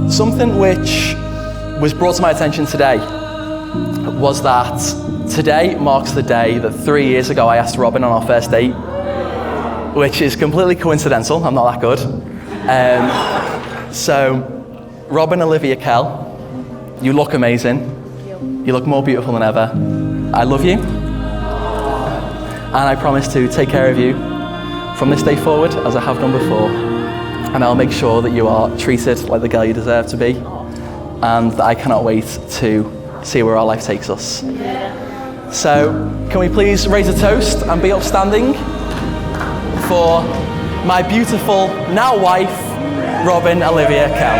Something which was brought to my attention today was that today marks the day that 3 years ago I asked Robyn on our first date, which is completely coincidental. I'm not that good. So, Robyn Olivia Kell, you look amazing. You look more beautiful than ever. I love you. And I promise to take care of you from this day forward as I have done before. And I'll make sure that you are treated like the girl you deserve to be. And that I cannot wait to see where our life takes us. So, can we please raise a toast and be upstanding for my beautiful, now wife, Robyn Olivia Kell.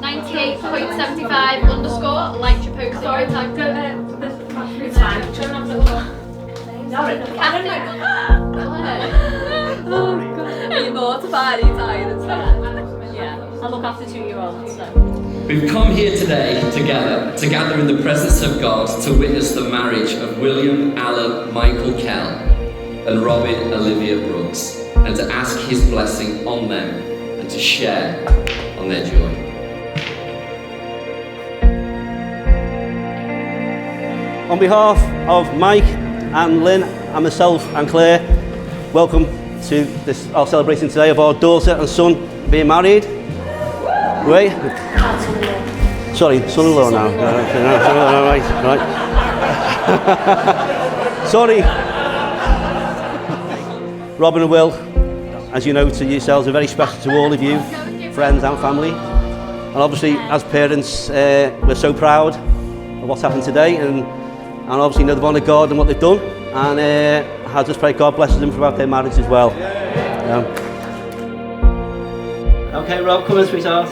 98.75 underscore, liked your post. Sorry, it's fine. Are you mortified? Are you tired and stuff? Yeah, I look after 2-year-olds, so. We've come here today together to gather in the presence of God to witness the marriage of William Allen Michael Kell and Robyn Olivia Brooks, and to ask his blessing on them and to share on their joy. On behalf of Mike and Lynn and myself and Claire, welcome to our celebration today of our daughter and son being married. Wait. Sorry, son-in-law now. Right. Sorry. Robyn and Will, as you know to yourselves, are very special to all of you, friends and family. And obviously, as parents, we're so proud of what's happened today, and obviously know the bond of God and what they've done. And I just pray God blesses them throughout their marriage as well. Okay, Rob, come in, sweetheart.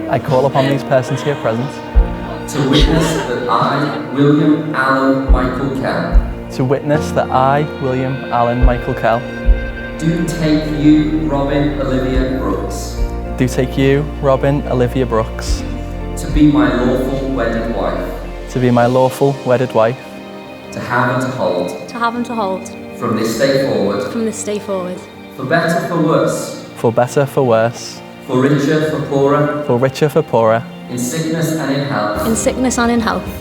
I call upon these persons here present to witness that I, William Allen Michael Kell, do take you, Robyn Olivia Brooks, to be my lawful wedded wife, to have and to hold, from this day forward, for better, for worse, for richer, for poorer, in sickness and in health,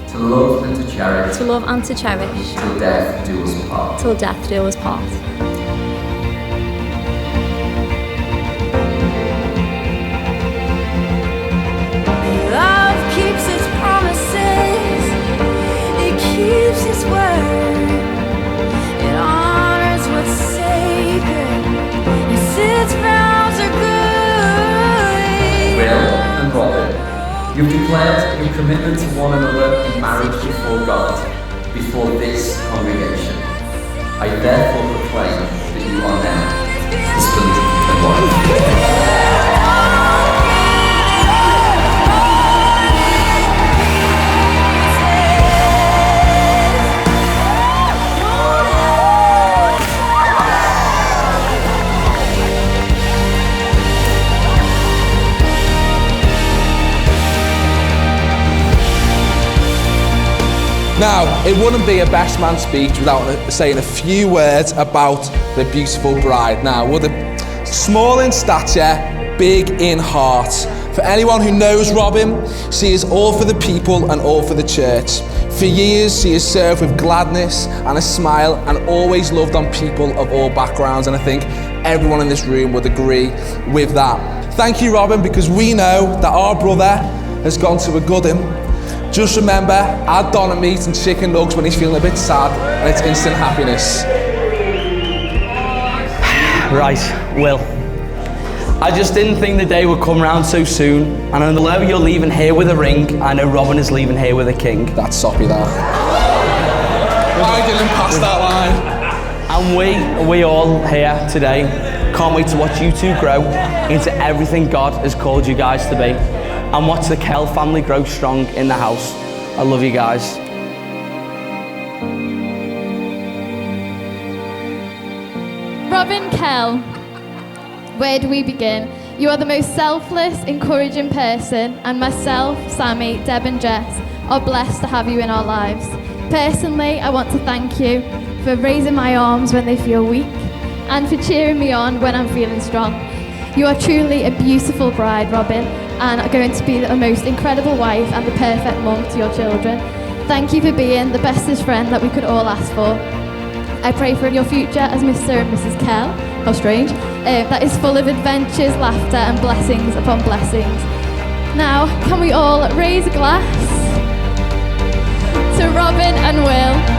to love and to cherish, till death do us part. Love keeps its promises, it keeps its word, it honors what's sacred, it sits vows are good. Will and Robyn, you've declared your commitment to one another in marriage before God, before this congregation. I therefore proclaim that you are now husband and wife. Now, it wouldn't be a best man speech without saying a few words about the beautiful bride. Now, would it? Small in stature, big in heart. For anyone who knows Robyn, she is all for the people and all for the church. For years, she has served with gladness and a smile and always loved on people of all backgrounds, and I think everyone in this room would agree with that. Thank you, Robyn, because we know that our brother has gone to a good him. Just remember, add doner meat and chicken nugs when he's feeling a bit sad, and it's instant happiness. Right, Will. I just didn't think the day would come round so soon, and although you're leaving here with a ring, I know Robyn is leaving here with a king. That's soppy, that. I didn't pass that line. And we all here today can't wait to watch you two grow into everything God has called you guys to be, and watch the Kell family grow strong in the house. I love you guys. Robyn Kell, where do we begin? You are the most selfless, encouraging person, and myself, Sammy, Deb and Jess are blessed to have you in our lives. Personally, I want to thank you for raising my arms when they feel weak and for cheering me on when I'm feeling strong. You are truly a beautiful bride, Robyn, and are going to be the most incredible wife and the perfect mum to your children. Thank you for being the bestest friend that we could all ask for. I pray for your future as Mr. and Mrs. Kell, how strange, that is full of adventures, laughter and blessings upon blessings. Now, can we all raise a glass to Robyn and Will?